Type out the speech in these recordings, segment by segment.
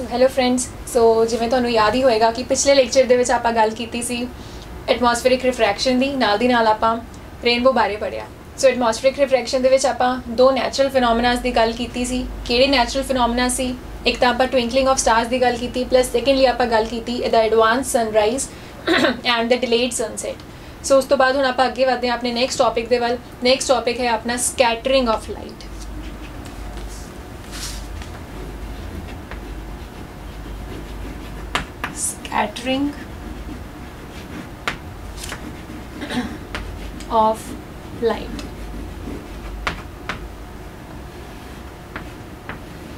Hello friends, सो जिवें तुहानूं याद ही होएगा कि पिछले लेक्चर दे विच आपां गल कीती सी एटमॉस्फेरिक रिफ्रैक्शन दी, नाल आपां रेनबो बारे पढ़िया। सो एटमॉस्फेरिक रिफ्रैक्शन दे विच आपां दो नैचुरल फिनोमिनास दी गल कीती सी। किहड़े नैचुरल फिनोमिना सी? एक तां आपां ट्विंकलिंग ऑफ स्टार्स दी गल कीती, प्लस सैकेंडली आपां गल कीती the advance sunrise and the delayed sunset. So उस तो बाद हुण आपां अगे वधदे हां अपने नैक्सट टॉपिक दे वल। नैक्सट टॉपिक है अपना scattering of light. Scattering of light।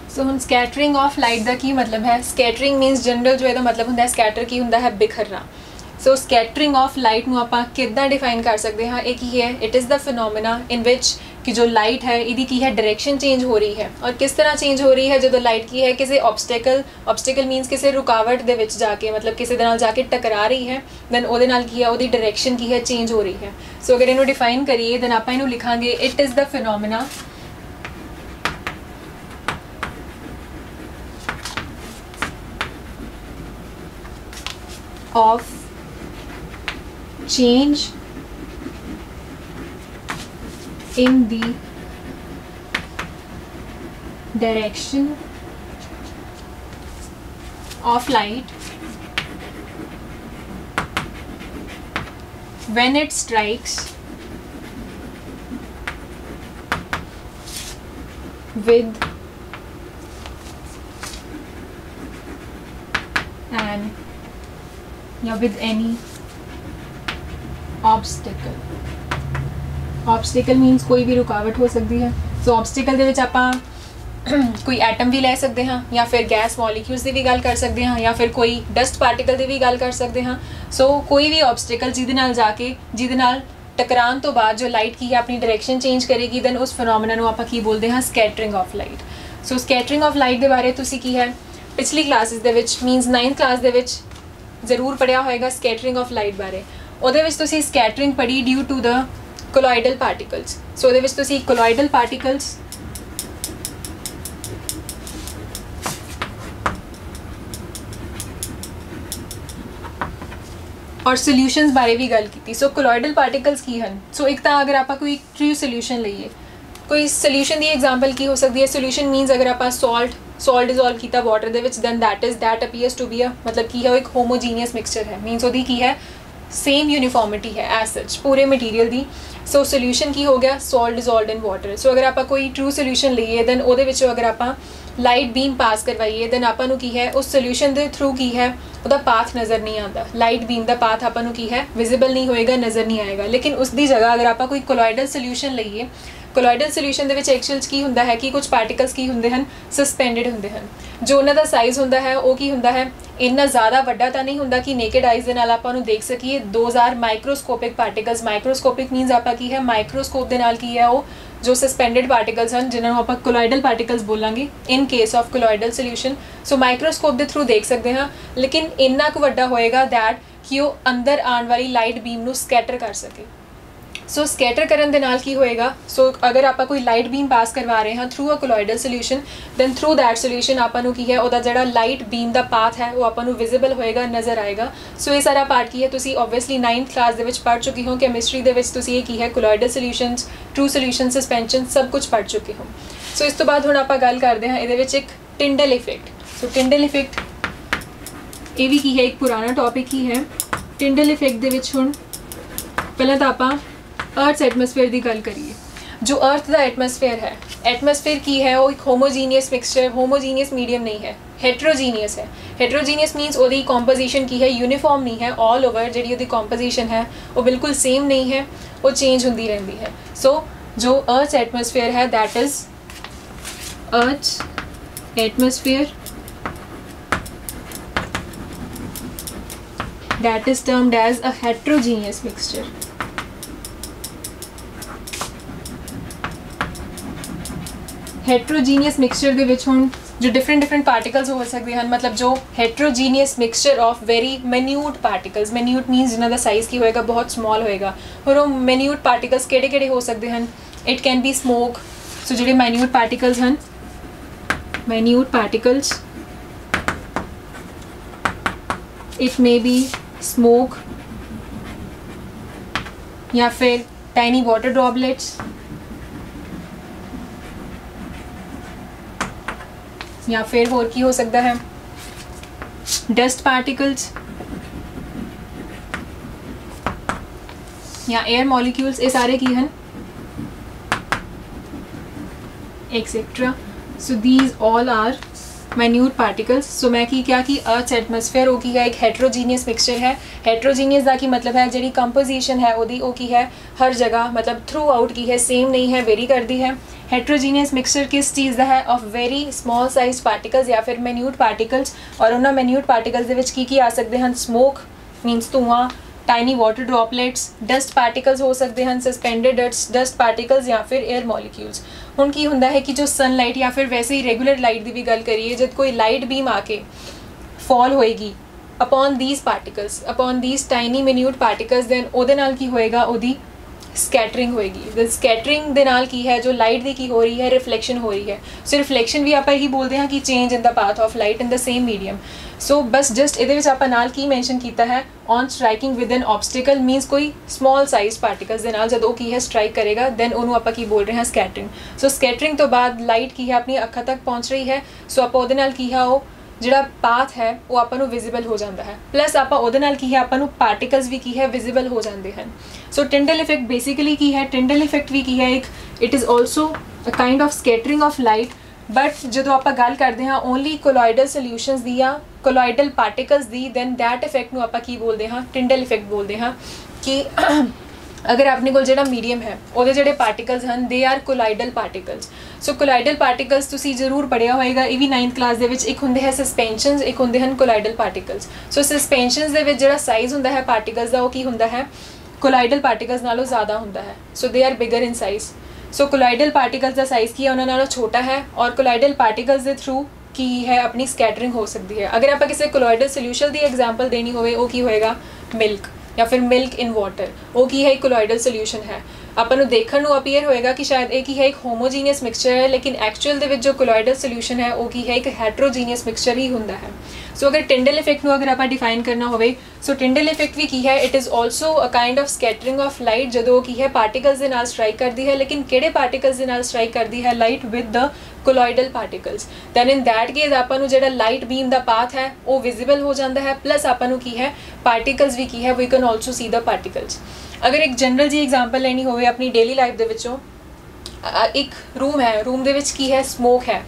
सो हम स्कैटरिंग ऑफ लाइट का की मतलब है? स्कैटरिंग मीनस जनरल जो है मतलब होंगे स्कैटर की होंगे है बिखरना। सो स्कैटरिंग ऑफ लाइट नूं आपां किद्दां डिफाइन कर सकते हैं? एक ही है, it is the phenomena in which कि जो लाइट है इहदी की है डायरेक्शन चेंज हो रही है। और किस तरह चेंज हो रही है? जो लाइट की है किसी ऑब्सटेकल मीनस किसी रुकावट दे विच जाके मतलब किसी दे नाल जाके टकरा रही है, दैन उहदे नाल की है उहदी डायरेक्शन की है चेंज हो रही है। सो अगर इनू डिफाइन करिए दैन आपां इनू लिखांगे it is the phenomena of change in the direction of light when it strikes with an with any obstacle means कोई भी रुकावट हो सकती है। सो ऑब्सटिकल दे विच आपां कोई एटम भी लै सकते हैं, या फिर गैस मॉलिक्यूल्स की भी गल कर सकते हैं, या फिर कोई डस्ट पार्टिकल की भी गल कर सकते हैं। सो कोई भी ऑब्सटिकल जिहदे नाल जाके जिहदे नाल टकरान तो बाद जो लाइट की है अपनी डायरेक्शन चेंज करेगी, दैन उस फिनोमिना नूं आपां की बोलते हैं? Scattering of light. So scattering of light के बारे तुसीं की है पिछली क्लासिस दे विच मीनस 9th क्लास दे विच जरूर पढ़िया होएगा स्कैटरिंग ऑफ लाइट बारे। ਉਹਦੇ ਵਿੱਚ ਤੁਸੀਂ ਸਕੈਟਰਿੰਗ ਪੜ੍ਹੀ ਡਿਊ ਟੂ ਦ ਕੋਲੋਇਡਲ ਪਾਰਟੀਕਲਸ। ਸੋ ਉਹਦੇ ਵਿੱਚ ਤੁਸੀਂ ਕੋਲੋਇਡਲ ਪਾਰਟੀਕਲਸ और ਸੋਲਿਊਸ਼ਨਸ ਬਾਰੇ ਵੀ ਗੱਲ ਕੀਤੀ। ਸੋ ਕੋਲੋਇਡਲ ਪਾਰਟੀਕਲਸ ਕੀ ਹਨ? ਸੋ ਇੱਕ ਤਾਂ ਅਗਰ ਆਪਾਂ ਕੋਈ ਟਰੂ ਸੋਲਿਊਸ਼ਨ ਲਈਏ, ਕੋਈ ਸੋਲਿਊਸ਼ਨ ਦੀ ਐਗਜ਼ਾਮਪਲ ਕੀ ਹੋ ਸਕਦੀ ਹੈ? ਸੋਲਿਊਸ਼ਨ ਮੀਨਸ ਅਗਰ ਆਪਾਂ सॉल्ट डिजोल्व किया वाटर दे विच, then that appears to be मतलब की है वो एक होमोजीनियस मिक्सचर है, मीनस वो की है सेम यूनीफॉर्मिटी है एज सच पूरे मटीरियल की। सो सोल्यूशन की हो गया सॉल्ट डिजोल्व इन वाटर। सो अगर आप कोई ट्रू सोल्यूशन लीए दैन वो अगर आप लाइट बीम पास करवाइए दैन आपां की है उस सोल्यूशन के थ्रू की है उसका पाथ नज़र नहीं आता। लाइट बीम का पाथ आपां की है विजिबल नहीं होएगा, नज़र नहीं आएगा। लेकिन उसकी जगह अगर आप कोई कोलॉइडल सोल्यूशन लीए, कोलॉइडल सोल्यूशन के एक्चुअल्स की होंदा है कि कुछ पार्टिकल्स की होंदे हन सस्पेंडिड होंदे हन। जो उन्हों का साइज़ होंदा है वो की होंदा है इन्ना ज़्यादा वड्डा तो नहीं होंदा कि नेकेड आइज़ दे नाल आपां नूं देख सकीए। 2000 माइक्रोस्कोपिक पार्टिकल्स, माइक्रोस्कोपिक मीनस आपां की है माइक्रोस्कोप दे नाल की है वो जो सस्पेंडिड पार्टिकल्स हैं जिन्होंने आपां कोलॉइडल पार्टिकल्स बोलांगे in case of colloidal solution. So microscope के थ्रू देख सकते हैं, लेकिन इन्ना कु वड्डा होएगा दैट कि वो अंदर आने वाली लाइट बीम नूं स्कैटर कर सके। सो स्कैटर करन दे नाल की होएगा? सो अगर आप कोई लाइट बीम पास करवा रहे हैं through a colloidal solution, than through that solution आपां नूं की है उहदा जिहड़ा लाइट बीम का पाथ है वो आपां नूं विजिबल होएगा, नज़र आएगा। सो ये सारा पार्ट की है तुसीं ऑब्वियसली 9th क्लास दे विच पढ़ चुके हो। कैमिस्ट्री दे विच तुसीं ये की है colloidal solutions, true solution, suspension सब कुछ पढ़ चुके हो। सो इस तो बाद हुण आपां गल करते हैं इहदे विच एक टिंडल इफेक्ट। सो टिंडल इफेक्ट ये भी की है एक पुराना टॉपिक ही है। टिंडल इफेक्ट दे विच हुण पहले तो आपां अर्थ एटमोसफेयर की गल करिए। जो अर्थ का एटमोसफेयर है, एटमोसफेयर की है वो एक होमोजीनियस मिक्सचर, होमोजीनियस मीडियम नहीं है, हेट्रोजीनियस है। हेट्रोजीनियस मीनस वो कॉम्पोजिशन की है यूनीफॉर्म नहीं है, ऑल ओवर जी कॉम्पोजिशन है वो बिल्कुल सेम नहीं है, वो चेंज होती रहती है। सो जो अर्थ एटमोसफेयर है that is earth atmosphere that is termed as a heterogeneous mixture. Heterogeneous mixture दे विच हुण जो डिफरेंट पार्टिकल्स हो सकते हैं, मतलब जो heterogeneous mixture of very minute particles, minute means जिन्हों का साइज़ की होएगा बहुत स्मॉल होएगा, और वो मैन्यूट पार्टिकल्स किहड़े हो सकते हैं, it can be smoke. So जो मैन्यूट पार्टिकल्स हैं, minute particles, it may be smoke या फिर टाइनी वाटर ड्रॉपलेट्स, या फिर होर की हो सकता है डस्ट पार्टिकल्स या एयर मॉलिक्यूल्स, ये सारे की हैं etcetera. So these all are minute particles. So मैं की क्या कि अर्थ एटमोसफेयर वो की एक हेट्रोजीनियस मिक्सचर है। हेट्रोजीनियस का की मतलब है जी कंपोजिशन है वो की है हर जगह मतलब थ्रू आउट की है, सेम नहीं है, वेरी करती है। हेट्रोजीनियस मिक्सचर किस चीज़ का है, of very small size particles या फिर मैन्यूट पार्टिकल्स, और उन्होंने मैन्यूट पार्टिकल्स की आ सकते हैं स्मोक मीनस धुआं, tiny water droplets, dust particles हो सकते हैं, सस्पेंडेड डस्ट पार्टिकल्स या फिर एयर मॉलिक्यूल्स। ਹੁਣ ਕੀ ਹੁੰਦਾ है कि जो सनलाइट या फिर वैसे ही रेगुलर लाइट की भी गल करिए, जब कोई लाइट बीम आके फॉल होएगी upon these particles, upon these tiny minute particles, then ਉਹਦੇ ਨਾਲ ਕੀ ਹੋਏਗਾ, ਉਹਦੀ ਸਕੈਟਰਿੰਗ ਹੋਏਗੀ। ਦ ਸਕੈਟਰਿੰਗ ਦੇ ਨਾਲ ਕੀ ਹੈ, ਜੋ ਲਾਈਟ ਦੀ ਕੀ ਹੋ ਰਹੀ ਹੈ, ਰਿਫਲੈਕਸ਼ਨ ਹੋ ਰਹੀ ਹੈ। ਸੋ ਰਿਫਲੈਕਸ਼ਨ ਵੀ ਆਪਾਂ ਇਹੀ ਬੋਲਦੇ ਹਾਂ ਕਿ change in the path of light in the same medium. So bus just ਇਹਦੇ ਵਿੱਚ ਆਪਾਂ ਨਾਲ ਕੀ ਮੈਂਸ਼ਨ ਕੀਤਾ ਹੈ, ਔਨ ਸਟਰਾਈਕਿੰਗ ਵਿਦ ਐਨ ਆਬਸਟੀਕਲ ਮੀਨਸ ਕੋਈ ਸਮਾਲ ਸਾਈਜ਼ ਪਾਰਟੀਕਲਸ ਦੇ ਨਾਲ ਜਦੋਂ ਕੀ ਹੈ ਸਟਰਾਈਕ ਕਰੇਗਾ, ਦੈਨ ਉਹਨੂੰ ਆਪਾਂ ਕੀ ਬੋਲ ਰਹੇ ਹਾਂ, ਸਕੈਟਰਿੰਗ। ਸੋ ਸਕੈਟਰਿੰਗ ਤੋਂ ਬਾਅਦ ਲਾਈਟ ਕੀ ਹੈ ਆਪਣੀ ਅੱਖਾਂ ਤੱਕ ਪਹੁੰਚ ਰਹੀ ਹੈ, ਸੋ ਆਪਾਂ ਉਹਦੇ ਨਾਲ ਕੀ ਹੈ ਉਹ ਜਿਹੜਾ ਪਾਥ ਹੈ ਉਹ ਆਪਾਂ ਨੂੰ ਵਿਜ਼ੀਬਲ ਹੋ ਜਾਂਦਾ ਹੈ, ਪਲੱਸ ਆਪਾਂ ਉਹਦੇ ਨਾਲ ਕੀ ਹੈ ਆਪਾਂ ਨੂੰ ਪਾਰਟੀਕਲਸ ਵੀ ਕੀ ਹੈ ਵਿਜ਼ੀਬਲ ਹੋ ਜਾਂਦੇ ਹਨ। ਸੋ ਟਿੰਡਲ ਇਫੈਕਟ ਬੇਸਿਕਲੀ ਕੀ ਹੈ, ਟਿੰਡਲ ਇਫੈਕਟ ਵੀ ਕੀ ਹੈ ਇੱਕ, it is also a kind of scattering of light, but ਜਦੋਂ ਆਪਾਂ ਗੱਲ ਕਰਦੇ ਹਾਂ ਓਨਲੀ ਕੋਲੋਇਡਲ ਸੋਲਿਊਸ਼ਨਸ ਦੀ ਜਾਂ ਕੋਲੋਇਡਲ particles the, than that effect ਨੂੰ ਆਪਾਂ ਕੀ ਬੋਲਦੇ ਹਾਂ, ਟਿੰਡਲ ਇਫੈਕਟ ਬੋਲਦੇ ਹਾਂ। ਕਿ अगर अपने को जो मीडियम है वो जोड़े पार्टिकल्स हैं they are colloidal particles. So colloidal particles तुसी जरूर पढ़िया होएगा, ये भी 9th क्लास दे विच, एक होंदे है सस्पेंशनस, एक होंदे हैं कोलाइडल पार्टिकल्स। सो सस्पेंशनस दे विच जिहड़ा साइज़ होंदा है पार्टिकल्स का वो की होंदा है कोलाइडल पार्टिकल्स नालों ज़्यादा होंदा है। So they are bigger in size. So colloidal particles का साइज़ की है उन्हां नालों छोटा है, और कोलाइडल पार्टिकल्स के थ्रू की है अपनी स्कैटरिंग हो सकती है। अगर आप किसी कोलाइडल सोल्यूशन की एग्जाम्पल देनी होवे वो की होएगा मिल्क या फिर मिल्क इन वाटर, वो की है एक कोलाइडल सोल्यूशन है। अपन देखने को अपीयर होएगा कि शायद एक ही है एक होमोजीनियस मिक्सचर है, लेकिन एक्चुअल दे विच जो कोलाइडल सोल्यूशन है वो की है एक हैट्रोजीनियस मिक्सचर ही होंदा है। सो अगर टिंडल इफेक्ट को अगर आप डिफाइन करना होवे, सो टिंडल इफेक्ट भी की है, it is also a kind of scattering of light जो की है पार्टिकल्स के नाल स्ट्राइक करती है, लेकिन किहड़े पार्टिकल्स के नाल स्ट्राइक करती है, light with the colloidal particles. Then in that case आपां नूं जिहड़ा लाइट बीम का पाथ है वो विजिबल हो जाता है, प्लस आपां नूं की है पार्टिकल्स भी की है, we can also see the particles. अगर एक जनरल जी एग्जाम्पल लेनी होवे अपनी डेली लाइफ दे विचों, एक रूम है, रूम दे विच की है स्मोक है,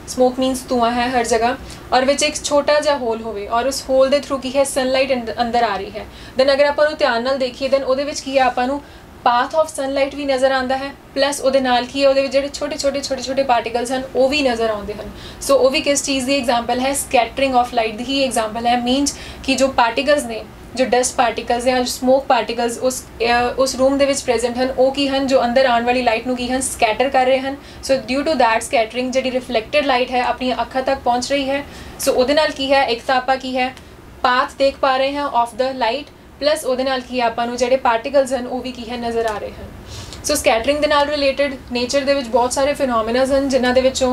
स्मोक मीनस धुआं है हर जगह, और विच एक छोटा जा होल होवे और उस होल दे थ्रू की है सनलाइट अंदर आ रही है। दैन अगर आपां नूं ध्यान नाल देखिए, दैन उहदे विच की है आपां नूं पाथ ऑफ सनलाइट भी नज़र आता है, प्लस उहदे नाल की है उहदे विच जिहड़े छोटे छोटे पार्टिकल्स हैं वो भी नज़र आते हैं। सो वो भी किस चीज़ की एग्जाम्पल है, स्कैटरिंग ऑफ लाइट की ही एग्जाम्पल है। मीनस कि जो पार्टिकल्स ने, जो डस्ट पार्टिकल्स या स्मोक पार्टिकल्स उस रूम दे विच प्रेजेंट हैं वो की हैं जो अंदर आने वाली लाइट नूं की हैं स्कैटर कर रहे हैं। So due to that scattering जी रिफ्लैक्टेड लाइट है अपनी अखां तक पहुँच रही है। सो उहदे नाल की है एक तो आपां की है पाथ देख पा रहे हैं ऑफ द लाइट, प्लस उहदे नाल की आपां नूं जिहड़े पार्टिकल्स हैं वो भी की है नज़र आ रहे हैं। सो स्कैटरिंग दे नाल रिलेटेड नेचर दे विच बहुत सारे फिनोमिनाज हैं जिन्हां दे विचों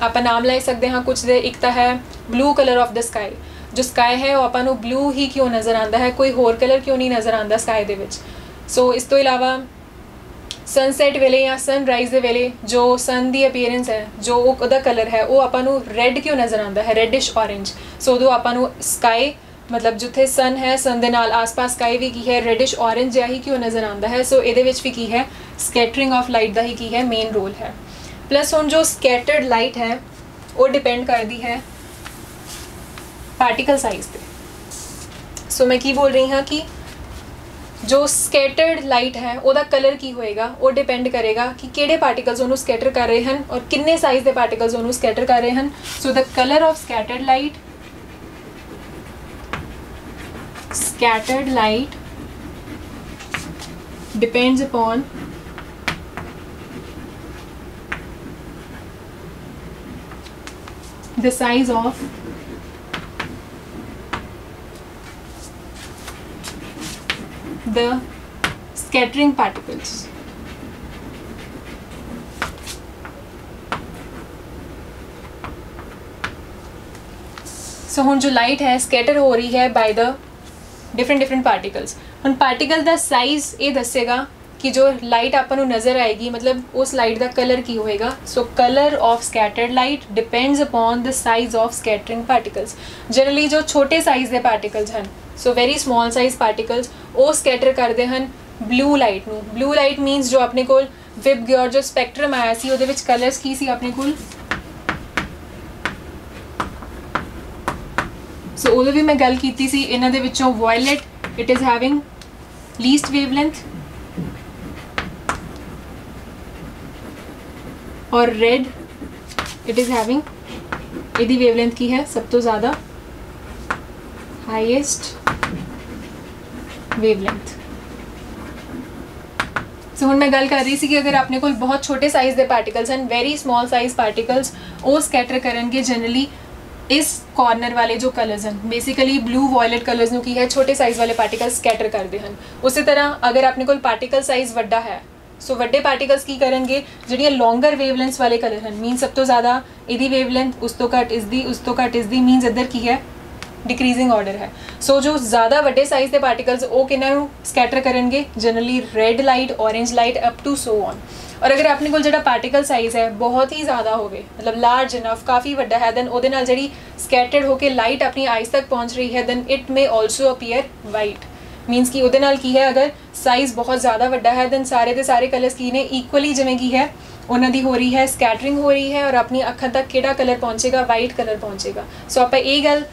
आपां नाम ले सकते हैं कुछ दे। एक तो है blue colour of the sky, जो स्काई है वो आपां नूं ब्लू ही क्यों नज़र आता है, कोई होर कलर क्यों नहीं नज़र आता स्काई दे विच। सो इस तो इलावा सनसैट वेले या सनराइज के वेले जो सन की अपीयरेंस है, जो उसका कलर है वो आपां नूं रैड क्यों नज़र आता है, रेडिश ऑरेंज। सो उदों आपां नूं स्काई मतलब जिथे सन है, सन दे नाल आस पास स्काई भी की है रेडिश ऑरेंज जिहा ही क्यों नज़र आता है। सो ये भी की है स्कैटरिंग ऑफ लाइट का ही की है मेन रोल है। प्लस हुण जो स्कैटर्ड लाइट है वो डिपेंड करती है पार्टिकल साइज़ पे। सो मैं की बोल रही हाँ कि जो स्कैटर्ड लाइट है उसका कलर की होएगा वो डिपेंड करेगा कि किहड़े पार्टिकल्स उन्होंने स्कैटर कर रहे हैं और किन्ने साइज़ के पार्टिकल्स उन्होंने स्कैटर कर रहे हैं। So the colour of scattered light depends upon the size of the scattering particles. सो ਹੁਣ जो लाइट है स्कैटर हो रही है बाय द डिफरेंट पार्टिकल्स। ਹੁਣ पार्टिकल का साइज़ ये दसेगा कि जो लाइट आपको नज़र आएगी मतलब उस लाइट का कलर की होएगा। So colour of scattered light depends upon the size of scattering particles. Generally जो छोटे साइज़ के पार्टिकल्स हैं so very small size particles वो स्कैटर करते हैं ब्लू लाइट ਨੂੰ। ब्लू लाइट मीनस जो अपने को विब ग्योर जो स्पैक्ट्रम आया सी ਉਹਦੇ ਵਿੱਚ कलर्स की सी अपने को। सो उदों भी मैं गल कीती सी इन्हां दे विचों violet it is having least wavelength और रेड इट इज़ हैविंग इहदी वेवलेंथ की है सब तो ज़्यादा हाईएस्ट वेवलेंथ। सो हुण मैं गल कर रही सी कि अगर अपने को बहुत छोटे साइज़ के पार्टिकल्स हैं वेरी स्मॉल साइज़ पार्टिकल्स वो स्कैटर करनगे जनरली इस कॉर्नर वाले जो कलर्स हैं बेसिकली ब्लू वायलेट कलर्स ਨੂੰ की है छोटे साइज़ वाले पार्टिकल्स स्कैटर करते हैं। उसी तरह अगर अपने को पार्टिकल साइज़ वड्डा है सो वड्डे पार्टिकल्स की करेंगे ਜਿਹੜੀਆਂ लॉन्गर वेवलेंथ्स वाले कलर हैं मीन सब तो ज़्यादा इहदी वेवलेंथ उस तो घट इसदी उस तो घट इसदी मीनस इधर की है डिक्रीजिंग ऑर्डर है। सो जो ज़्यादा वड्डे साइज़ के पार्टिकल्स वो किन्हों स्कैटर करेंगे generally red light orange light up to so on. और अगर अपने को जो पार्टिकल साइज़ है बहुत ही ज़्यादा हो मतलब लार्ज इनफ काफ़ी वड्डा है दैन उहदे नाल जिहड़ी स्कैटर्ड होकर लाइट अपनी आइज तक पहुँच रही है then it may also appear white means कि उहदे नाल की है अगर साइज़ बहुत ज़्यादा वड्डा है दैन सारे के सारे कलर्स की ने इक्वली जिवें की है उन्हों की हो रही है स्कैटरिंग हो रही है और अपनी अखां तक किहड़ा कलर पहुँचेगा वाइट कलर पहुँचेगा। सो आप ये गल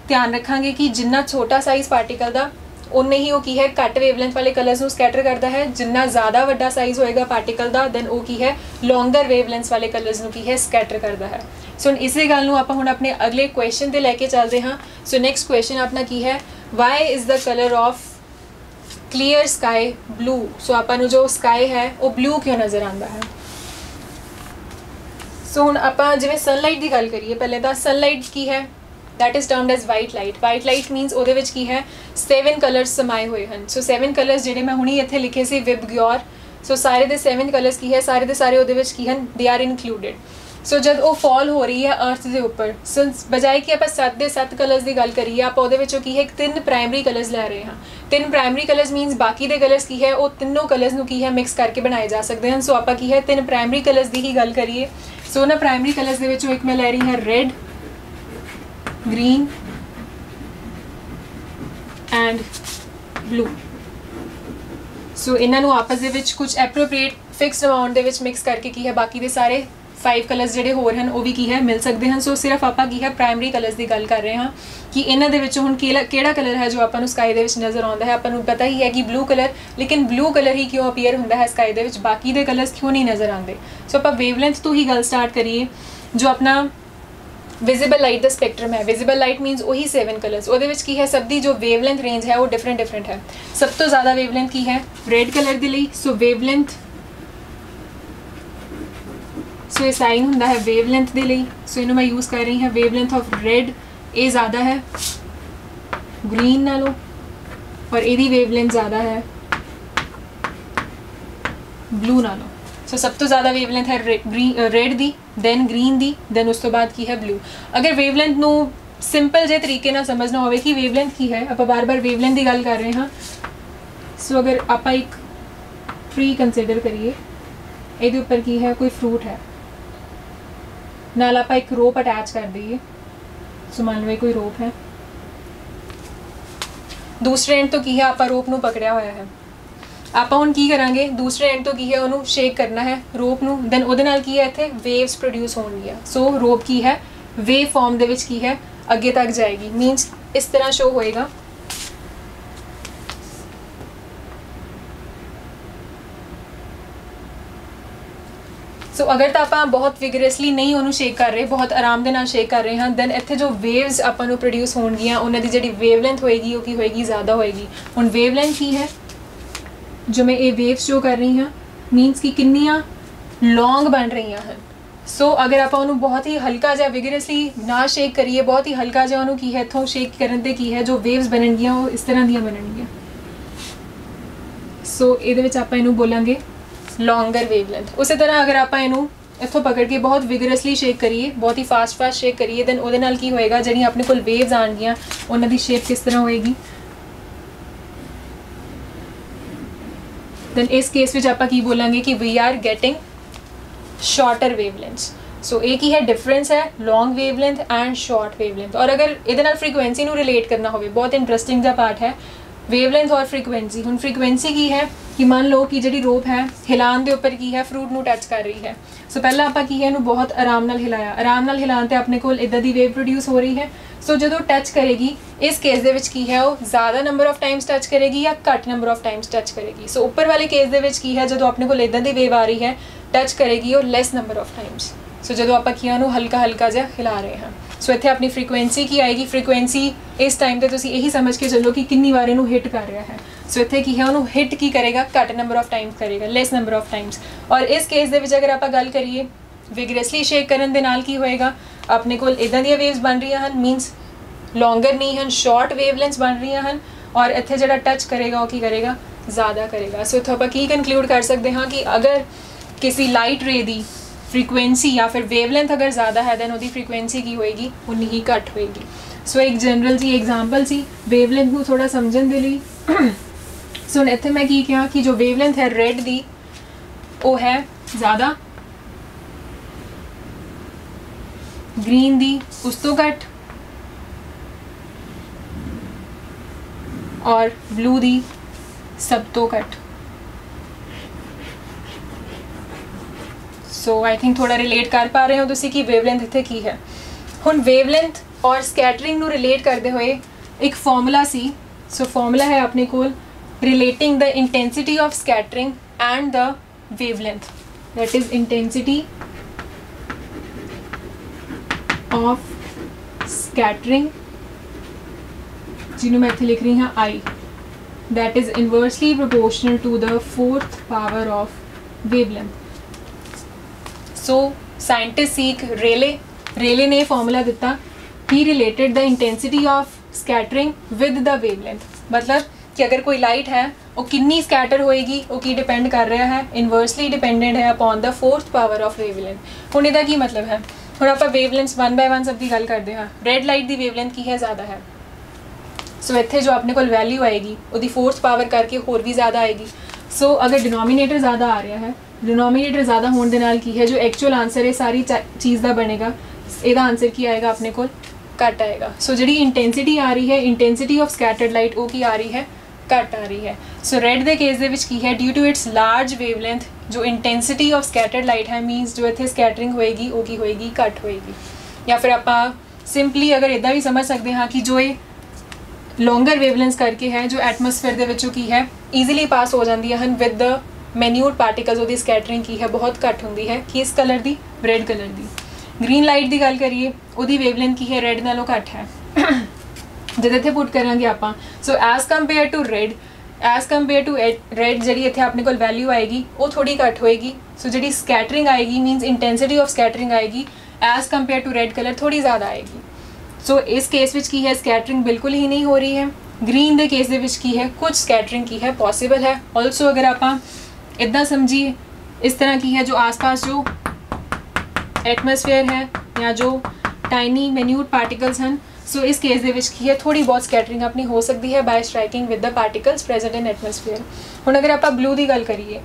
ध्यान रखांगे कि जिन्ना छोटा साइज़ पार्टिकल का उन्ने ही वो की है घट वेवलेंथ वाले कलर्स को स्कैटर करता है जिन्ना ज़्यादा वड्डा साइज़ होएगा पार्टिकल का दैन वो की है लॉन्गर वेवलेंथ्स वाले कलर्स को की है स्कैटर करता है। सो इसी गल आप हुण अपने अगले क्वेश्चन ते लैके चलते हाँ। सो नैक्सट क्वेश्चन अपना की है why is the colour of clear sky blue. So आपां जो स्काई है वो ब्लू क्यों नज़र आता है। सो हुण आपां जिवें सनलाइट की गल करिए पहले तो सनलाइट की है that is termed as white light. White light means वो की है 7 कलर्स समाए हुए हैं। सो 7 कलर्स जिहड़े मैं हुणी इत्थे लिखे से विब ग्योर सो सारे दे 7 कलर्स की है सारे दे सारे वो की हैं दे आर इनकलूडिड। सो जब वो फॉल हो रही है अर्थ के उपर सो बजाय कि आप 7 दे 7 कलर्स की गल करिए आप की है 3 प्राइमरी कलर्स लै रहे हैं। 3 प्राइमरी कलर्स मीनस बाकी दे कलर्स की है वो तीनों कलर्स की है मिक्स करके बनाए जा सकते हैं। सो आप की है 3 प्राइमरी कलर्स की ही गल करिए। सो उन्होंने प्राइमरी कलर्स के एक मैं लै रही हाँ रेड ग्रीन एंड ब्लू। सो इन्हों आपस दे विच कुछ एप्रोप्रिएट फिक्सड अमाउंट के मिक्स करके की है बाकी के सारे 5 कलर्स जोड़े होर हैं वो भी की है मिल सकते हैं। सो सिर्फ आप की है प्राइमरी कलर्स की गल कर रहे हैं कि इन्हों के हुण केड़ा कलर है जो आपको स्काई के नज़र आता है। आपको पता ही है कि ब्लू कलर लेकिन ब्लू कलर ही क्यों अपीयर होंदा है स्काई के बाकी के कलर्स क्यों नहीं नज़र आते। सो आप वेवलेंथ तो ही गल स्टार्ट करिए जो अपना विजिबल लाइट का स्पैक्ट्रम है। विजिबल लाइट मीनस वही 7 कलर्स वो की है सब दी जो वेवलेंथ रेंज है वो डिफरेंट है। सब तो ज़्यादा वेवलेंथ की है रेड कलर के लिए। सो वेवलेंथ सो ये साइन होंदा है वेवलेंथ के लिए। सो इन्हों मैं यूज़ कर रही हाँ वेवलेंथ ऑफ रेड ये ज़्यादा है ग्रीन नालों और यदी वेवलेंथ ज़्यादा है ब्लू नालों। सो सब तो ज़्यादा वेवलेंथ है रेड दी दैन ग्रीन दी दैन उस तो बाद की है ब्लू। अगर वेवलेंथ नू सिंपल जे तरीके ना समझना हो कि वेवलेंथ की है आप बार बार वेवलेंथ की गल कर रहे हाँ। सो अगर आप एक ट्री कंसिडर करिए ये उपर की है कोई फ्रूट है नाल आप एक रोप अटैच कर दीए। सो मान लो कोई रोप है दूसरे एंड तो की है आप रोप नू पकड़िया होया है आप हुण की करांगे दूसरे एंड तो की है उन्होंने शेक करना है रोप नू दैन उहदे नाल की है इत्थे वेव्स प्रोड्यूस होणगियां। सो रोप की है वेव फॉर्म दे विच की है अगे तक जाएगी मीनस इस तरह शो होएगा। सो अगर तो आप बहुत विगरसली नहीं उन्होंने शेक कर रहे बहुत आराम के नाल शेक कर रहे हैं दैन इत्थे जो वेव्स आपको प्रोड्यूस होणगियां उन्हां दी जिहड़ी वेवलेंथ होएगी वो की होएगी ज़्यादा होएगी। हुण वेवलेंथ की है जो मैं ये वेव्स शो कर रही हाँ मीनस कि कितनियाँ लॉन्ग बन रही हैं ਸੋ ਅਗਰ ਆਪਾਂ ਉਹਨੂੰ ਬਹੁਤ ਹੀ ਹਲਕਾ ਜਿਹਾ ਵਿਗਰਸਲੀ ਨਾ ਸ਼ੇਕ ਕਰੀਏ, ਬਹੁਤ ਹੀ ਹਲਕਾ ਜਿਹਾ ਉਹਨੂੰ ਕੀ ਹੈ ਇੱਥੋਂ ਸ਼ੇਕ ਕਰਨ ਤੇ ਕੀ ਹੈ ਜੋ ਵੇਵਸ ਬਣਨਗੀਆਂ ਉਹ ਇਸ ਤਰ੍ਹਾਂ ਦੀਆਂ ਬਣਨਗੀਆਂ। ਸੋ ਇਹਦੇ ਵਿੱਚ ਆਪਾਂ ਇਹਨੂੰ ਬੋਲਾਂਗੇ ਲੌਂਗਰ ਵੇਵਲੈਂਥ। ਉਸੇ ਤਰ੍ਹਾਂ ਅਗਰ ਆਪਾਂ ਇਹਨੂੰ ਇੱਥੋਂ ਪਕੜ ਕੇ ਬਹੁਤ ਵਿਗਰਸਲੀ ਸ਼ੇਕ ਕਰੀਏ, ਬਹੁਤ ਹੀ ਫਾਸਟ ਸ਼ੇਕ ਕਰੀਏ, ਦੈਨ ਉਹਦੇ ਨਾਲ ਕੀ ਹੋਏਗਾ, ਜਿਹੜੀਆਂ ਆਪਣੇ ਕੋਲ ਵੇਵਸ ਆਉਣਗੀਆਂ ਉਹਨਾਂ ਦੀ ਸ਼ੇਪ ਕਿਸ ਤਰ੍ਹਾਂ ਹੋਏਗੀ। ਦੈਨ ਇਸ ਕੇਸ ਵਿੱਚ ਆਪਾਂ ਕੀ ਬੋਲਾਂਗੇ ਕਿ ਵੀ ਆਰ ਗੈਟਿੰਗ ਸ਼ਾਰਟਰ ਵੇਵਲੈਂਥਸ। ਸੋ ਇਹ ਕੀ ਹੈ, ਡਿਫਰੈਂਸ ਹੈ ਲੌਂਗ ਵੇਵਲੈਂਥ ਐਂਡ ਸ਼ਾਰਟ ਵੇਵਲੈਂਥ। ਔਰ ਅਗਰ ਇਹਦੇ ਨਾਲ ਫ੍ਰੀਕੁਐਂਸੀ ਨੂੰ ਰਿਲੇਟ ਕਰਨਾ ਹੋਵੇ, ਬਹੁਤ ਇੰਟਰਸਟਿੰਗ ਜਿਹਾ ਪਾਰਟ ਹੈ ਵੇਵਲੈਂਥ ਔਰ ਫ੍ਰੀਕੁਐਂਸੀ। ਹੁਣ ਫ੍ਰੀਕੁਐਂਸੀ ਕੀ ਹੈ ਕਿ ਮੰਨ ਲਓ ਕਿ ਜਿਹੜੀ ਰੋਪ ਹੈ ਹਿਲਾਉਣ ਦੇ ਉੱਪਰ ਕੀ ਹੈ ਫਰੂਟ ਨੂੰ ਟੱਚ ਕਰ ਰਹੀ ਹੈ। ਸੋ ਪਹਿਲਾਂ ਆਪਾਂ ਕੀ ਹੈ ਇਹਨੂੰ ਬਹੁਤ ਆਰਾਮ ਨਾਲ ਹਿਲਾਇਆ, ਆਰਾਮ ਨਾਲ ਹਿਲਾਉਣ ਤੇ ਆਪਣੇ ਕੋਲ ਇੱਦਾਂ ਦੀ ਵੇਵ ਪ੍ਰੋਡਿਊਸ ਹੋ ਰਹੀ ਹੈ। ਸੋ ਜਦੋਂ ਟੱਚ ਕਰੇਗੀ ਇਸ ਕੇਸ ਦੇ ਵਿੱਚ ਕੀ ਹੈ ਉਹ ਜ਼ਿਆਦਾ ਨੰਬਰ ਆਫ ਟਾਈਮਸ ਟੱਚ ਕਰੇਗੀ ਜਾਂ ਘੱਟ ਨੰਬਰ ਆਫ ਟਾਈਮਸ ਟੱਚ ਕਰੇਗੀ। ਸੋ ਉੱਪਰ ਵਾਲੇ ਕੇਸ ਦੇ ਵਿੱਚ ਕੀ ਹੈ ਜਦੋਂ ਆਪਣੇ ਕੋਲ ਇੱਦਾਂ ਦੀ ਵੇਵ ਆ ਰਹੀ ਹੈ ਟੱਚ ਕਰੇਗੀ ਉਹ ਲੈਸ ਨੰਬਰ ਆਫ ਟਾਈਮਸ। ਸੋ ਜਦੋਂ ਆਪਾਂ ਕੀ ਉਹਨੂੰ ਹਲਕਾ ਹਲਕਾ ਜਿਹਾ ਹਿਲਾ ਰਹੇ ਹਾਂ। ਸੋ ਇੱਥੇ ਆਪਣੀ ਫ੍ਰੀਕੁਐਂਸੀ ਕੀ ਆਏਗੀ, ਫ੍ਰੀਕੁਐਂਸੀ ਇਸ ਟਾਈਮ ਤੇ ਤੁਸੀਂ ਇਹੀ ਸਮਝ ਕੇ ਚੱਲੋ ਕਿ ਕਿੰਨੀ ਵਾਰ ਇਹਨੂੰ ਹਿੱਟ ਕਰ ਰਿਹਾ ਹੈ। ਸੋ ਇੱਥੇ ਕੀ ਹੈ ਉਹਨੂੰ ਹਿੱਟ ਕੀ ਕਰੇਗਾ, ਘੱਟ ਨੰਬਰ ਆਫ ਟਾਈਮਸ ਕਰੇਗਾ, ਲੈਸ ਨੰਬਰ ਆਫ ਟਾਈਮਸ। ਔਰ ਇਸ ਕੇਸ ਦੇ ਵਿੱਚ ਅਗਰ ਆਪਾਂ ਗੱਲ ਕਰੀਏ ਵਿਗਰਸਲੀ ਸ਼ੇਕ ਕਰਨ ਦੇ ਨਾਲ ਕੀ ਹੋਏਗਾ, ਆਪਣੇ ਕੋਲ ਇੱਦਾਂ ਦੀਆਂ ਵੇਵਸ ਬਣ ਰਹੀਆਂ ਹਨ, ਮੀਨਸ ਲੌਂਗਰ ਨਹੀਂ ਹਨ, ਸ਼ਾਰਟ ਵੇਵਲੈਂਥਸ ਬਣ ਰਹੀਆਂ ਹਨ। ਔਰ ਇੱਥੇ ਜਿਹੜਾ ਟੱਚ ਕਰੇਗਾ ਉਹ ਕੀ ਕਰੇਗਾ, ਜ਼ਿਆਦਾ ਕਰੇਗਾ। ਸੋ ਇੱਥੋਂ ਆਪਾਂ ਕੀ ਕਨਕਲੂਡ ਕਰ ਸਕਦੇ ਹਾਂ ਕਿ ਅਗਰ ਕਿਸੇ ਲਾਈਟ ਰੇ ਦੀ ਫ੍ਰੀਕੁਐਂਸੀ ਜਾਂ ਫਿਰ ਵੇਵਲੈਂਥ ਅਗਰ ਜ਼ਿਆਦਾ ਹੈ ਦੈਨ ਉਹਦੀ ਫ੍ਰੀਕੁਐਂਸੀ ਕੀ ਹੋਏਗੀ, ਉਨੀ ਹੀ ਘੱਟ ਹੋਏਗੀ। ਸੋ ਇੱਕ ਜਨਰਲ ਜੀ ਐਗਜ਼ਾਮਪਲ ਸੀ ਵੇਵਲੈਂਥ ਨੂੰ ਥੋੜਾ ਸਮਝਣ ਦੇ ਲਈ। ਸੋ ਹੁਣ ਇੱਥੇ ਮੈਂ ਕੀ ਕਿਹਾ ਕਿ ਜੋ ਵੇਵਲੈਂਥ ਹੈ ਰੈਡ ਦੀ ਉਹ ਹੈ ਜ਼ਿਆਦਾ, ਗ੍ਰੀਨ ਦੀ ਉਸ ਤੋਂ ਘੱਟ ਔਰ ਬਲੂ ਦੀ ਸਭ ਤੋਂ ਘੱਟ। ਸੋ ਆਈ ਥਿੰਕ ਥੋੜਾ ਰਿਲੇਟ ਕਰ ਪਾ ਰਹੇ ਹੋ ਤੁਸੀਂ ਕਿ ਵੇਵਲੈਂਥ ਇੱਥੇ ਕੀ ਹੈ। ਹੁਣ ਵੇਵਲੈਂਥ ਔਰ ਸਕੈਟਰਿੰਗ ਨੂੰ ਰਿਲੇਟ ਕਰਦੇ ਹੋਏ ਇੱਕ ਫਾਰਮੂਲਾ ਸੀ। ਸੋ ਫਾਰਮੂਲਾ ਹੈ ਆਪਣੇ ਕੋਲ relating the intensity of scattering and the wavelength, that is intensity of scattering ਜਿਹਨੂੰ ਮੈਂ ਇੱਥੇ ਲਿਖ ਰਹੀ ਹਾਂ I, that is inversely proportional to the 4th power of wavelength. So scientist ਸੀ ਇੱਕ ਰੇਲੇ ਨੇ ਫਾਰਮੂਲਾ ਦਿੱਤਾ, he related the intensity of scattering with the wavelength। मतलब कि अगर कोई लाइट है वो कितनी स्कैटर होएगी वो की डिपेंड कर रहा है, इनवर्सली डिपेंडेंट है upon the 4th power of wavelength. हुण इहदा की मतलब है, हुण आपां वेवलेंथ्स 1 बाय 1 सब की गल करते हैं। रेड लाइट की वेवलेंथ की है ज़्यादा है, सो इत्थे जो अपने कोल वैल्यू आएगी उसकी 4th पावर करके होर भी ज़्यादा आएगी। सो अगर डिनोमीनेटर ज़्यादा आ रहा है, डिनोमीनेटर ज़्यादा होने के नाल की है जो एक्चुअल आंसर है सारी चीज़ का बनेगा, इसका आंसर की आएगा अपने कोल घट आएगा। सो जी इंटेंसिटी आ रही है, इंटेंसिटी ऑफ स्कैटर्ड लाइट वो की आ रही है, घट आ रही है। सो रेड के केस दे विच की है due to its large wavelength जो इंटेंसिटी ऑफ स्कैटर्ड लाइट है मीनस जो इत्थे स्कैटरिंग होएगी वो की होएगी, घट होएगी। या फिर आप सिंपली अगर इदा भी समझ सकते हाँ कि जो ये लॉन्गर वेवलेंथ करके है जो एटमोसफेयर दे विचों की है ईजिली पास हो जाती है विद द मैन्यूट पार्टिकल्स, वो स्कैटरिंग की है बहुत घट होंगी है, किस कलर की, रेड कलर की। ग्रीन लाइट की गल करिए उसकी वेवलेंथ की है रेड नालों घट है। जब इत्थे पुट करांगे आपां, so as compare to red, as compare to red जी इत्थे अपने कोल वैल्यू आएगी वो थोड़ी घट होएगी। सो जी स्कैटरिंग आएगी मीनस इंटेंसिटी ऑफ स्कैटरिंग आएगी as compare to red colour थोड़ी ज़्यादा आएगी। सो इस केस विच की है स्कैटरिंग बिल्कुल ही नहीं हो रही है। ग्रीन के केस दे विच की है कुछ स्कैटरिंग की है पॉसिबल है। ऑल्सो अगर आप इदा समझिए इस तरह की है जो आसपास जो एटमोसफेयर है या जो टाइनी मैन्यूट पार्टिकल्स हैं, सो इस केस दे विच की है थोड़ी बहुत स्कैटरिंग अपनी हो सकती है bye striking with the particles present in atmosphere. हुण अगर आप ब्लू की गल करिए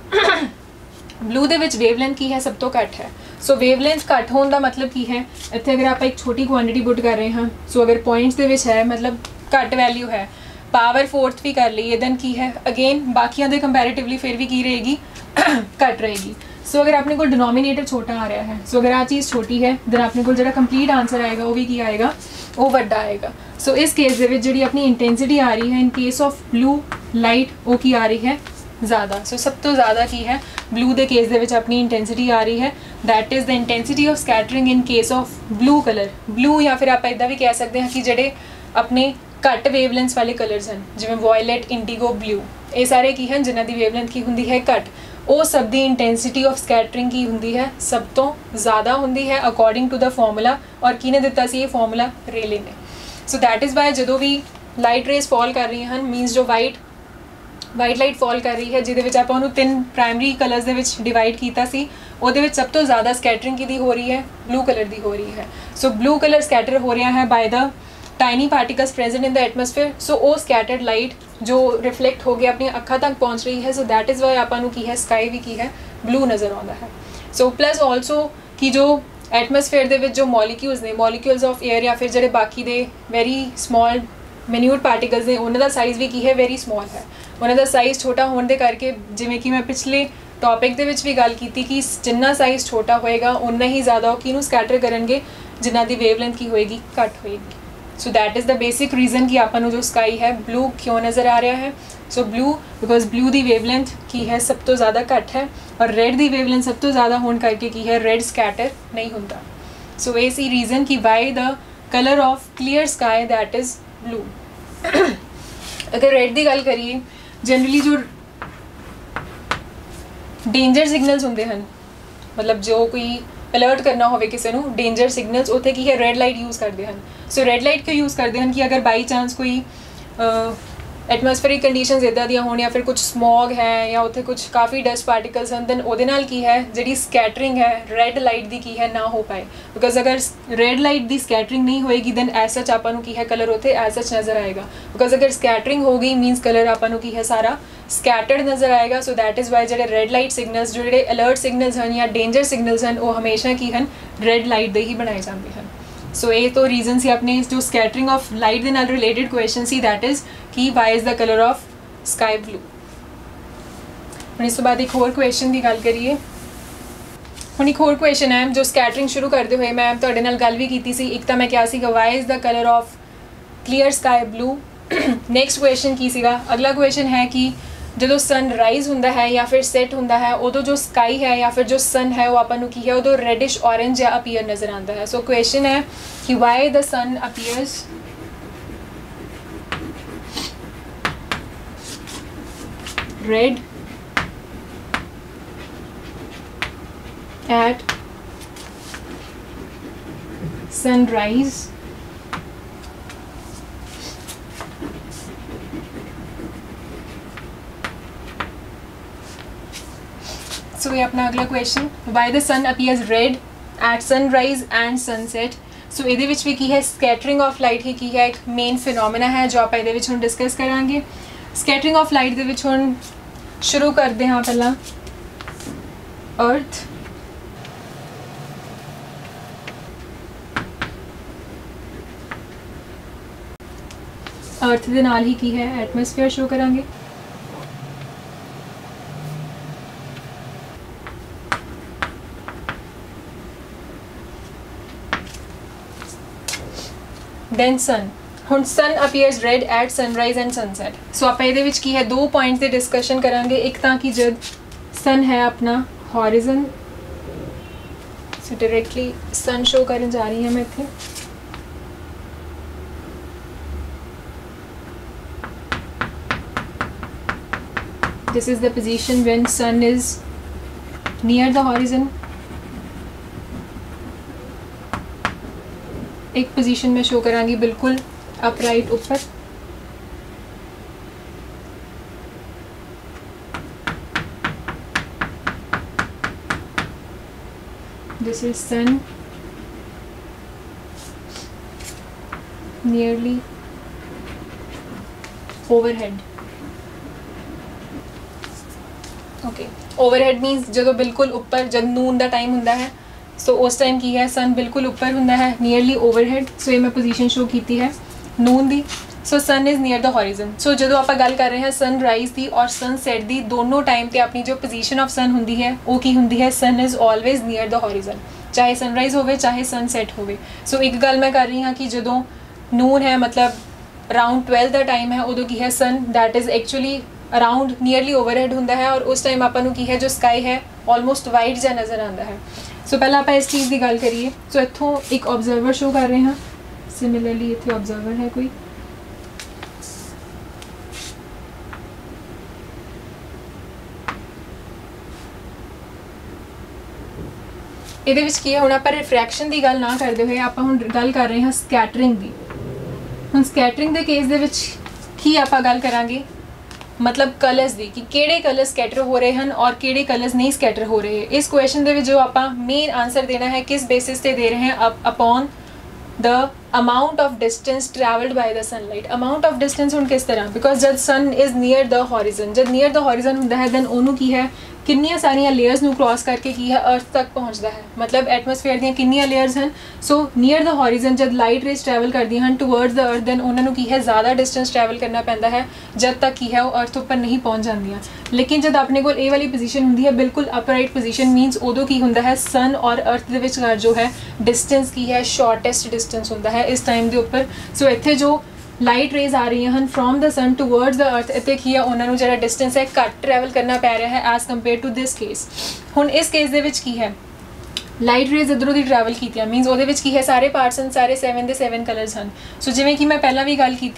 ब्लू दे विच वेवलेंथ की है सब तो घट है। सो वेवलेंथ घट होने का मतलब की है इत्थे अगर आप एक छोटी क्वांटिटी पुट कर रहे हैं, सो अगर पॉइंट्स दे विच है मतलब घट वैल्यू है, पावर 4th भी कर लीए दैन की है अगेन बाकियों के कंपैरेटिवली फिर भी की रहेगी, घट रहेगी। सो अगर अपने को डिनोमीनेटर छोटा आ रहा है, सो अगर आ चीज़ छोटी है दैन अपने को जो कंप्लीट आंसर आएगा वो भी की आएगा, वो वड्डा आएगा। सो इस केस दे विच जी अपनी इंटेंसिटी आ रही है इन केस ऑफ ब्लू लाइट वो की आ रही है ज़्यादा। सो सब तो ज़्यादा की है ब्लू के केस दे विच अपनी इंटेंसिटी आ रही है, that is the intensity of scattering in case of blue colour. Blue या फिर आप इदा भी कह सकते हैं कि जोड़े अपने घट वेवलेंथ वाले कलर्स हैं जिवें वॉयलेट, इंडिगो, ब्लू, ये सारे की हैं जिन्हों की वेवलेंथ की होंगी है घट, ਉਹ ਸਭ ਦੀ ਇੰਟੈਂਸਿਟੀ ਆਫ ਸਕੈਟਰਿੰਗ ਕੀ ਹੁੰਦੀ ਹੈ, ਸਭ ਤੋਂ ਜ਼ਿਆਦਾ ਹੁੰਦੀ ਹੈ ਅਕੋਰਡਿੰਗ ਟੂ ਦ ਫਾਰਮੂਲਾ। ਔਰ ਕਿਹਨੇ ਦਿੱਤਾ ਸੀ ਇਹ ਫਾਰਮੂਲਾ? ਰੇਲੇ ਨੇ। ਸੋ ਦੈਟ ਇਜ਼ ਵਾਈ ਜਦੋਂ ਵੀ ਲਾਈਟ ਰੇਜ਼ ਫॉल ਕਰ ਰਹੀਆਂ ਹਨ, ਮੀਨਸ ਜੋ ਵਾਈਟ ਲਾਈਟ ਫॉल ਕਰ ਰਹੀ ਹੈ, ਜਿਹਦੇ ਵਿੱਚ ਆਪਾਂ ਉਹਨੂੰ 3 ਪ੍ਰਾਇਮਰੀ ਕਲਰਸ ਦੇ ਵਿੱਚ ਡਿਵਾਈਡ ਕੀਤਾ ਸੀ, ਉਹਦੇ ਵਿੱਚ ਸਭ ਤੋਂ ਜ਼ਿਆਦਾ ਸਕੈਟਰਿੰਗ ਕਿਹਦੀ ਹੋ ਰਹੀ ਹੈ? ਬਲੂ ਕਲਰ ਦੀ ਹੋ ਰਹੀ ਹੈ। ਸੋ ਬਲੂ ਕਲਰ ਸਕੈਟਰ ਹੋ ਰਿਹਾ ਹੈ by the tiny particles present in the atmosphere. So वो ਸਕੈਟਰਡ ਲਾਈਟ जो रिफ्लैक्ट हो गया अपनी अखा तक पहुँच रही है। सो दैट इज़ वाई आपां नूं की है स्काई भी की है ब्लू नज़र आता है। सो प्लस ऑल्सो कि जो एटमोसफेयर ਦੇ ਵਿੱਚ जो मॉलिक्यूल्स ने, मॉलिक्यूल्स ऑफ एयर या फिर ਜਿਹੜੇ ਬਾਕੀ ਦੇ ਵੈਰੀ ਸਮਾਲ ਮਿਨਿਊਟ ਪਾਰਟੀਕਲਸ ਨੇ, ਉਹਨਾਂ ਦਾ ਸਾਈਜ਼ ਵੀ ਕੀ ਹੈ? ਵੈਰੀ ਸਮਾਲ ਹੈ। ਉਹਨਾਂ ਦਾ ਸਾਈਜ਼ ਛੋਟਾ ਹੋਣ ਦੇ ਕਰਕੇ, ਜਿਵੇਂ ਕਿ ਮੈਂ ਪਿਛਲੇ ਟੌਪਿਕ ਦੇ ਵਿੱਚ ਵੀ ਗੱਲ ਕੀਤੀ ਕਿ ਜਿੰਨਾ ਸਾਈਜ਼ ਛੋਟਾ ਹੋਏਗਾ ਉਨਾ ਹੀ ਜ਼ਿਆਦਾ ਉਹ ਕਿਹਨੂੰ ਸਕੈਟਰ ਕਰਨਗੇ, ਜਿਨ੍ਹਾਂ ਦੀ ਵੇਵਲੈਂਥ ਕੀ ਹੋਏਗੀ? ਘੱਟ ਹੋਏਗੀ। So that is the basic reason कि आपां नूं जो स्काई है ब्लू क्यों नज़र आ रहा है। सो ब्लू बिकॉज ब्लू की वेवलेंथ की है सब तो ज़्यादा घट है, और रेड की वेवलेंथ सब तो ज़्यादा होने करके की है रेड स्कैटर नहीं होता। सो ये सी रीज़न कि why the colour of clear sky that is blue. अगर रेड की गल करिए, जनरली जो डेंजर सिग्नल्स होंदे हैं, मतलब जो कोई अलर्ट करना हो किसी को डेंजर सिग्नल्स, उत्थे की है रेड लाइट यूज़ करते हैं। सो रेड लाइट क्यों यूज़ करते हैं कि अगर बाई चांस कोई एटमोसफेरिक कंडीशनस इदा दी हो, या फिर कुछ स्मॉग है या उत्थे कुछ काफ़ी डस्ट पार्टिकल्स हैं, दैन उहदे नाल की है जिहड़ी स्कैटरिंग है रेड लाइट दी की है ना हो पाए। बिकॉज अगर रेड लाइट दी स्कैटरिंग नहीं होएगी दैन एज सच आपां नूं की है कलर उत्थे एज सच नज़र आएगा। बिकॉज अगर स्कैटरिंग हो गई मीनस कलर आपां नूं की है सारा स्कैटर्ड नज़र आएगा। सो दैट इज़ वाई जो रेड लाइट सिग्नल्स, जो अलर्ट सिग्नल्स हैं या डेंजर सिग्नल्स हैं, वो हमेशा की हैं रेड लाइट दे ही बनाए जाते हैं। सो ये तो रीजन सी अपने जो स्कैटरिंग ऑफ लाइट के नाल रिलेटेड क्वेश्चन सी, दैट इज़ कि why is the colour of sky blue. हम इस बाद एक होर क्वेश्चन की गल करिए। हम एक होर क्वेश्चन है जो स्कैटरिंग शुरू करते हुए मैं तुहाडे नाल गल भी कीती सी। एक तो मैं क्या सीगा why is the colour of clear sky blue. Next question की सीगा, अगला क्वेश्चन है कि जो सनराइज होंदा है या फिर सैट होंदा है, उदों जो स्काई है या फिर जो सन है वो आपां नूं की है उदों रेडिश ऑरेंज या अपीयर नज़र आता है। सो क्वेश्चन है कि why the sun appears red at sunrise so ये अपना अगला question, why the sun appears red at sunrise and sunset. So ये भी की है स्कैटरिंग ऑफ लाइट ही की है एक मेन फिनोमेना है जो आप ये हम डिस्कस करांगे। स्कैटरिंग ऑफ लाइट दे विच हम शुरू करते हैं पहला अर्थ, अर्थ दे नाल ही की है एटमोसफेयर शो करांगे। दैन सन, हुण sun appears red at sunrise and sunset. So आप ये की है 2 पॉइंट्स की डिस्कशन करांगे। एक तो कि जब सन है अपना horizon, so directly sun show करन जा रही है मैं इत्थे। This is the position when sun is near the horizon. एक पोजीशन में शो करांगी बिल्कुल अपराइट ऊपर। This is sun nearly overhead. Okay, overhead means जो बिल्कुल ऊपर जब नून का टाइम होंदा है, सो उस टाइम की है सन बिल्कुल ऊपर होंदा है नियरली ओवरहेड। सो ये मैं पोजीशन शो की है नून दी। सो सन इज़ नियर द हॉरिजन। सो जो आप गल कर रहे हैं सनराइज की और सनसैट की, दोनों टाइम पर अपनी जो पोजीशन ऑफ सन होंदी है वो की होंदी है sun is always near the horizon, चाहे सनराइज होवे चाहे सनसैट होवे। सो एक गल मैं कर रही हाँ कि जो नून है मतलब अराउंड 12 का टाइम है, उदों की है sun that is actually around nearly overhead होंदा है, और उस टाइम आपां नूं की है जो स्काई है ऑलमोस्ट वाइट जा नज़र आता है। सो पहला आप इस चीज़ की गल करिए। सो इत्थों एक ऑब्जर्वर शो कर रहे हैं, सिमिलरली इत्थे ऑब्जर्वर है कोई, ਇਹਦੇ ਵਿੱਚ ਕੀ ਹੈ, ਹੁਣ ਆਪਾਂ ਰਿਫਰੈਕਸ਼ਨ ਦੀ ਗੱਲ ਨਾ ਕਰਦੇ ਹੋਏ ਆਪਾਂ ਹੁਣ ਗੱਲ ਕਰ ਰਹੇ ਹਾਂ ਸਕੈਟਰਿੰਗ ਦੀ। ਹੁਣ ਸਕੈਟਰਿੰਗ ਦੇ ਕੇਸ ਦੇ ਵਿੱਚ ਕੀ ਆਪਾਂ ਗੱਲ ਕਰਾਂਗੇ, मतलब कलर्स दी कि किहड़े कलर स्कैटर हो रहे हैं और किहड़े कलर्स नहीं स्कैटर हो रहे। इस क्वेश्चन दे विच जो आपां मेन आंसर देना है किस बेसिस ते दे रहे हैं, upon the amount of distance travelled by the sunlight. Amount of distance हुण किस तरह, बिकॉज जब सन इज़ नियर द हॉरिजन, जब नियर द हॉरिजन हुंदा है दैन उहनूं की है किन्नियां सारियां लेयर्स नूं क्रॉस करके की है अर्थ तक पहुँचता है, मतलब एटमोसफेयर दीयां किन्नियां लेयर्स हैं। सो नियर द हॉरिजन जब लाइट रेज ट्रैवल करदियां हैं टूवर्ड्स द अर्थ दैन उन्हां नूं की है ज़्यादा डिस्टेंस ट्रैवल करना पैंदा है जब तक की है वो अर्थ उपर नहीं पहुँच जांदियां। लेकिन जब अपने कोल ये वाली पोजीशन हुंदी है बिल्कुल अपराइट पोजीशन, मीनस उदों की हुंदा है सन और अर्थ दे विचकार जो है डिस्टेंस की है शॉर्टेस्ट डिस्टेंस हुंदा है इस टाइम दे उपर। सो इत्थे जो लाइट रेज आ रही हैं from the sun towards the earth, इत्थे की है उन्होंने जो डिस्टेंस है घट ट्रैवल करना पै रहा है as compare to this case. हुण इस केस दे विच की है लाइट रेज इधरों दी ट्रैवल कीतियां, मीनस उहदे विच की है सारे पार्ट्स हैं सारे 7 ਦੇ 7 कलर्स हैं। सो जिवें कि मैं पहला भी गल की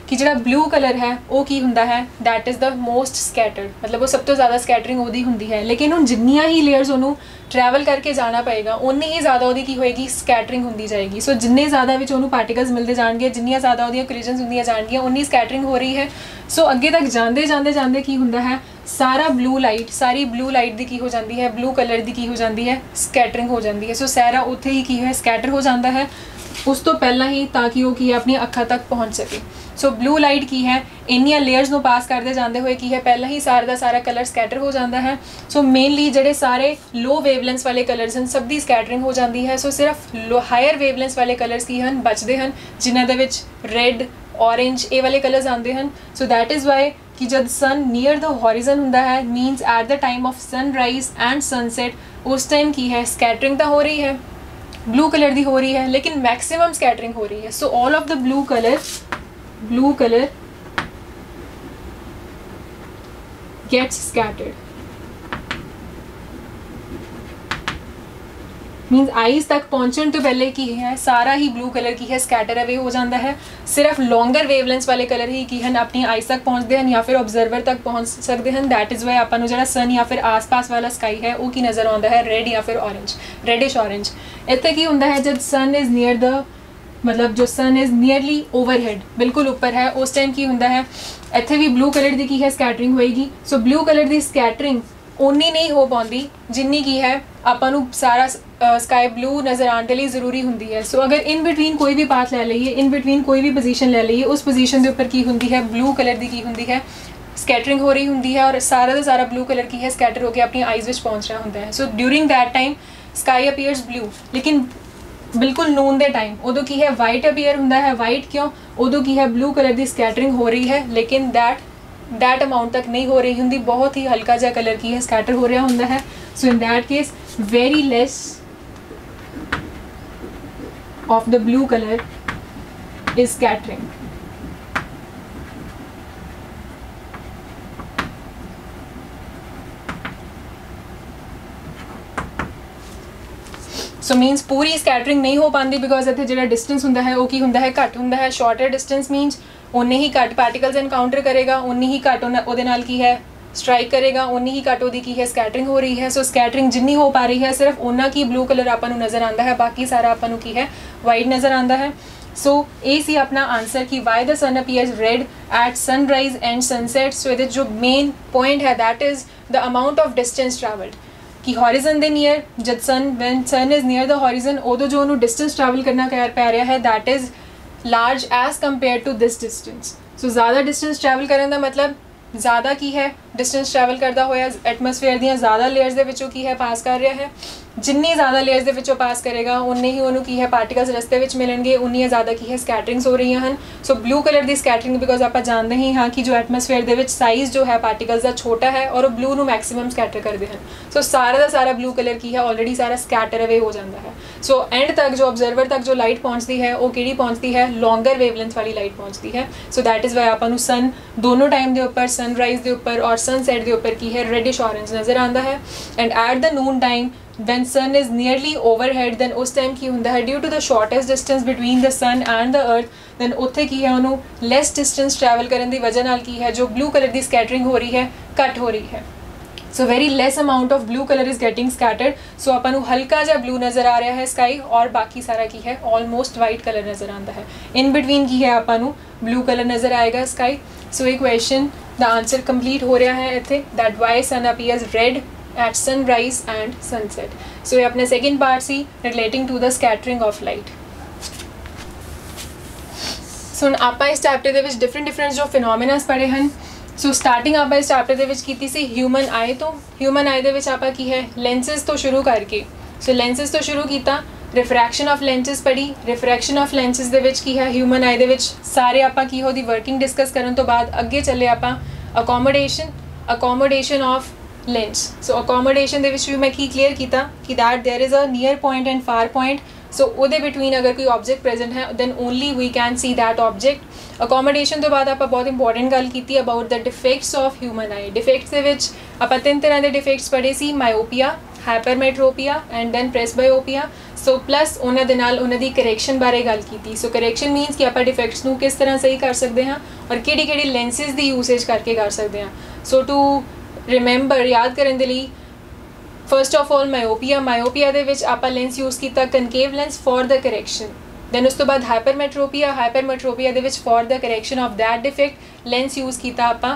कि जिहड़ा ब्लू कलर है वो की हुंदा है that is the most scattered, मतलब वो सब तो ज़्यादा स्कैटरिंग उहदी हुंदी है। लेकिन हुण जिन्नियां ही लेयर्स उहनूं ट्रैवल करके जाना पएगा उन्नी ही ज़्यादा उहदी की होएगी स्कैटरिंग हुंदी जाएगी। सो जिन्ने ज़्यादा विच उहनूं पार्टिकल्स मिलते जाणगे, जिन्नियां ज़्यादा उहदियां कोलिजन्स हुंदियां जाणगियां उन्नी स्कैटरिंग हो रही है। सो अगे तक जांदे जांदे जांदे की हुंदा है सारा ब्लू लाइट, सारी ब्लू लाइट दी की हो जाती है, ब्लू कलर दी की हो जाती है स्कैटरिंग हो जाती है। सो सारा उत्थे ही की है स्कैटर हो जाता है उस तो पहला ही, ताकि वो की है अपनी अखा तक पहुँच सके। सो ब्लू लाइट की है इन्नियां लेयर्स नूं पास करते जाते हुए की है पहला ही सारा का सारा कलर स्कैटर हो जाता है। सो मेनली जिहड़े सारे लो वेवलेंस वाले कलर्स हैं सब दी स्कैटरिंग हो जाती है। सो सिर्फ हायर वेवलेंस वाले कलर्स की हैं बचते हैं जिन्हां दे विच रेड ऑरेंज ये वाले कलर्स आते हैं। सो दैट इज़ वाई कि जब सन नियर द हॉरिजन हुंदा है मीनस at the time of sunrise and sunset उस टाइम की है स्कैटरिंग तो हो रही है ब्लू कलर दी हो रही है लेकिन मैक्सिमम स्कैटरिंग हो रही है। So all of the blue colour gets scattered, means eyes तक पहुँचने तो पहले की है सारा ही ब्लू कलर की है स्कैटर अवे हो जाता है। सिर्फ लॉन्गर वेवलेंस वाले कलर ही की है अपनी आईज तक पहुँचते हैं या फिर ऑब्जर्वर तक पहुँच सकते हैं। दैट इज़ वाई आपां नूं जिहड़ा सन या फिर आस पास वाला स्काई है वो की नज़र आता है रेड या फिर ऑरेंज, रेडिश ऑरेंज। इत्थे की हुंदा है जब सन इज़ नियर द, मतलब जो सन इज़ नियरली ओवरहेड बिल्कुल ऊपर है उस टाइम की हुंदा है इत्थे भी ब्लू कलर की है स्कैटरिंग होएगी। सो ब्लू कलर की स्कैटरिंग उन्नी नहीं हो पाती जिन्नी की है आपां नूं सारा स्काई ब्लू नज़र आने के लिए ज़रूरी होंगी है। सो अगर इन बिटवीन कोई भी पाथ ले लीए, इन बिटवीन कोई भी पोजीशन ले लीए, उस पोजीशन के ऊपर की होंगी है ब्लू कलर की होंगी है स्कैटरिंग हो रही होंगी है और सारा का सारा ब्लू कलर की है स्कैटर होकर अपनी आईज में पहुँच रहा होंगे है। So during that time sky appears blue, लेकिन बिल्कुल नून दे टाइम उदों की है वाइट अपीयर होंदा है। वाइट क्यों, उदों की है ब्लू कलर की स्कैटरिंग हो रही है लेकिन दैट अमाउंट तक नहीं हो रही होंगी, बहुत ही हल्का जा कलर की है स्कैटर हो रहा होंदा है। So in that case very less of the blue color is scattering. So means पूरी स्कैटरिंग नहीं हो पाती बिकॉज इत्थे जिहड़ा डिस्टेंस हुंदा है वो की हुंदा है घट हुंदा है। शॉर्टर डिस्टेंस मीनस उन्ने ही घट पार्टिकल्स एनकाउंटर करेगा, उन्नी ही घट उहदे नाल की है स्ट्राइक करेगा, उन्नी ही घट उहदी की है स्कैटरिंग हो रही है। सो स्कैटरिंग जिन्नी हो पा रही है सिर्फ उन्ना की ब्लू कलर आपां नूं नज़र आता है, बाकी सारा आपां नूं की है वाइट नज़र आता है। सो ये सी अपना आंसर कि why the sun appears red at sunrise and sunset. So ये जो मेन पॉइंट है that is the amount of distance travelled कि हॉरिजन दे नियर जब one sun is near the horizon उदों जो उन्होंने डिस्टेंस ट्रैवल करना पै रहा है that is large as compare to this distance. So ज़्यादा डिस्टेंस ट्रैवल करने का मतलब ज़्यादा की है डिस्टेंस ट्रैवल करता होया एटमोसफेयर दी ज़्यादा लेयर्स दे विचों की है पास कर रहा है। जिन्नी ज़्यादा लेयर्स दे विचों पास करेगा उन्ने ही उन्होंने की है पार्टिकल्स रस्ते विच मिलणगे, उन्नी ज़्यादा की है स्कैटरिंग्स हो रही हैं। सो ब्लू कलर की स्कैटरिंग बिकॉज आप जानते ही हाँ कि जो एटमोसफेयर दे विच साइज़ जो है पार्टिकल्स का छोटा है और ब्लू नू मैक्सिमम स्कैटर करते हैं। सो सारा का सारा ब्लू कलर की है ऑलरेडी सारा स्कैटर अवे हो जाता है। सो एंड तक जो ऑब्जर्वर तक जो लाइट पहुँचती है वो किहड़ी पहुँचती है लॉन्गर वेवलेंथ वाली लाइट पहुँचती है। सो दैट इज़ वाई आपां नूं सन दोनों टाइम के उपर सनराइज के उपर और सनसैट के उपर की है रेडिश ऑरेंज नज़र आता है। And at the noon time when sun is nearly overhead then उस टाइम की हुंदा है due to the shortest distance between the sun and the earth then उत्थे की है उन्होंने लेस डिस्टेंस ट्रैवल करने की वजह नाल की है जो ब्लू कलर की स्कैटरिंग हो रही है घट हो रही है। So very less amount of blue colour is getting scattered. So ਆਪਾਂ ਨੂੰ ਹਲਕਾ ਜਿਹਾ ਬਲੂ ਨਜ਼ਰ ਆ ਰਿਹਾ ਹੈ ਸਕਾਈ, ਔਰ ਬਾਕੀ ਸਾਰਾ ਕੀ ਹੈ ਆਲਮੋਸਟ ਵਾਈਟ ਕਲਰ ਨਜ਼ਰ ਆਉਂਦਾ ਹੈ। ਇਨ ਬਿਟਵੀਨ ਕੀ ਹੈ ਆਪਾਂ ਨੂੰ ਬਲੂ ਕਲਰ ਨਜ਼ਰ ਆਏਗਾ ਸਕਾਈ। ਸੋ ਇਹ ਕੁਐਸਚਨ ਦਾ ਆਂਸਰ ਕੰਪਲੀਟ ਹੋ ਰਿਹਾ ਹੈ ਇੱਥੇ, that why sun appears red at sunrise and sunset। so ये अपना second part C relating to the scattering of light। so आप इस चैप्टर ਦੇ ਵਿੱਚ different जो phenomena पढ़े हैं। so starting आप इस चैप्टर ਦੇ ਵਿੱਚ ਕੀਤੀ ਸੀ human eye ਤੋਂ। human eye ਦੇ ਵਿੱਚ ਆਪਾਂ ਕੀ ਹੈ lenses ਤੋਂ ਸ਼ੁਰੂ ਕਰਕੇ, so lenses ਤੋਂ ਸ਼ੁਰੂ ਕੀਤਾ, refraction of lenses ਪੜ੍ਹੀ। refraction of lenses ਦੇ ਵਿੱਚ ਕੀ ਹੈ human eye ਦੇ ਵਿੱਚ ਸਾਰੇ ਆਪਾਂ ਕੀ ਉਹਦੀ working discuss ਕਰਨ ਤੋਂ ਬਾਅਦ ਅੱਗੇ ਚੱਲੇ ਆਪਾਂ accommodation of lens। so accommodation ਦੇ ਵਿੱਚ ਵੀ ਮੈਂ ਕੀ clear ਕੀਤਾ ਕਿ that there is a near point and far point। so ਉਹਦੇ between ਅਗਰ ਕੋਈ object present ਹੈ then only we can see that object। accommodation ਤੋਂ ਬਾਅਦ ਆਪਾਂ ਬਹੁਤ important ਗੱਲ ਕੀਤੀ about the defects of human eye। defects ਦੇ ਵਿੱਚ ਆਪਾਂ 3 ਤਰ੍ਹਾਂ ਦੇ defects ਪੜ੍ਹੇ ਸੀ, myopia, hypermetropia and then presbyopia। so plus ਉਹਨਾਂ ਦੇ ਨਾਲ ਉਹਨਾਂ ਦੀ correction ਬਾਰੇ ਗੱਲ ਕੀਤੀ। so correction means ਕਿ ਆਪਾਂ defects ਨੂੰ ਕਿਸ ਤਰ੍ਹਾਂ ਸਹੀ ਕਰ ਸਕਦੇ ਹਾਂ ਔਰ ਕਿਹੜੀ lenses ਦੀ usage ਕਰਕੇ ਕਰ ਸਕਦੇ ਹਾਂ। so to ਰਿਮੈਂਬਰ ਯਾਦ ਕਰਨ ਦੇ ਲਈ ਫਸਟ ਆਫ ਆਲ ਮਾਇਓਪੀਆ ਦੇ ਵਿੱਚ ਆਪਾਂ ਲੈਂਸ ਯੂਜ਼ ਕੀਤਾ concave lens for the correction. Then ਉਸ ਤੋਂ ਬਾਅਦ ਹਾਈਪਰਮੈਟਰੋਪੀਆ ਦੇ ਵਿੱਚ for the correction of that defect lens use ਕੀਤਾ ਆਪਾਂ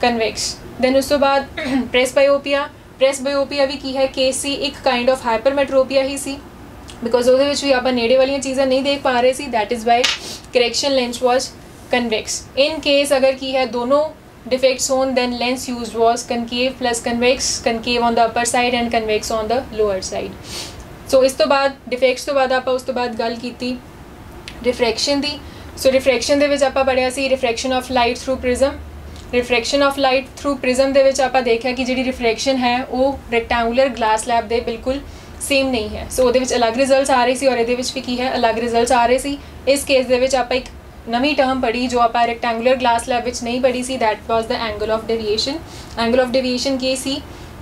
ਕਨਵੈਕਸ। ਦੈਨ ਉਸ ਤੋਂ ਬਾਅਦ ਪ੍ਰੈਸਬਾਇਓਪੀਆ ਵੀ ਕੀ ਹੈ ਕੇਸ ਸੀ, ਇੱਕ ਕਾਈਂਡ ਆਫ ਹਾਈਪਰਮੈਟਰੋਪੀਆ ਹੀ ਸੀ ਬਿਕੋਜ਼ ਉਹਦੇ ਵਿੱਚ ਵੀ ਆਪਾਂ ਨੇੜੇ ਵਾਲੀਆਂ ਚੀਜ਼ਾਂ ਨਹੀਂ ਦੇਖ ਪਾ ਰਹੇ ਸੀ, that is why correction lens was convex. In case ਅਗਰ ਕੀ ਹੈ ਦੋਨੋਂ defects on then lens used was concave plus convex, concave on the upper side and convex on the lower side। so ਇਸ ਤੋਂ ਬਾਅਦ defects ਤੋਂ ਬਾਅਦ ਆਪਾਂ ਉਸ ਤੋਂ ਬਾਅਦ ਗੱਲ ਕੀਤੀ refraction ਦੀ। so refraction ਦੇ ਵਿੱਚ ਆਪਾਂ ਪੜ੍ਹਿਆ ਸੀ refraction of light through prism। refraction of light through prism ਦੇ ਵਿੱਚ ਆਪਾਂ ਦੇਖਿਆ ਕਿ ਜਿਹੜੀ refraction ਹੈ ਉਹ rectangular glass slab ਦੇ ਬਿਲਕੁਲ ਸੇਮ ਨਹੀਂ ਹੈ। so ਉਹਦੇ ਵਿੱਚ ਅਲੱਗ ਰਿਜ਼ਲਟਸ ਆ ਰਹੇ ਸੀ ਔਰ ਇਹਦੇ ਵਿੱਚ ਵੀ ਕੀ ਹੈ ਅਲੱਗ ਰਿਜ਼ਲਟਸ ਆ ਰਹੇ ਸੀ। ਇਸ ਕੇਸ ਦੇ ਵਿੱਚ ਆਪਾਂ ਇੱਕ ਨਵੀਂ ਟਰਮ ਪੜ੍ਹੀ ਜੋ ਆਪਾਂ ਰੈਕਟੈਂਗੂਲਰ ਗਲਾਸ ਲੈਬ ਵਿੱਚ ਨਹੀਂ ਪੜ੍ਹੀ ਸੀ, that was the angle of deviation. Angle of deviation ਕੀ ਸੀ,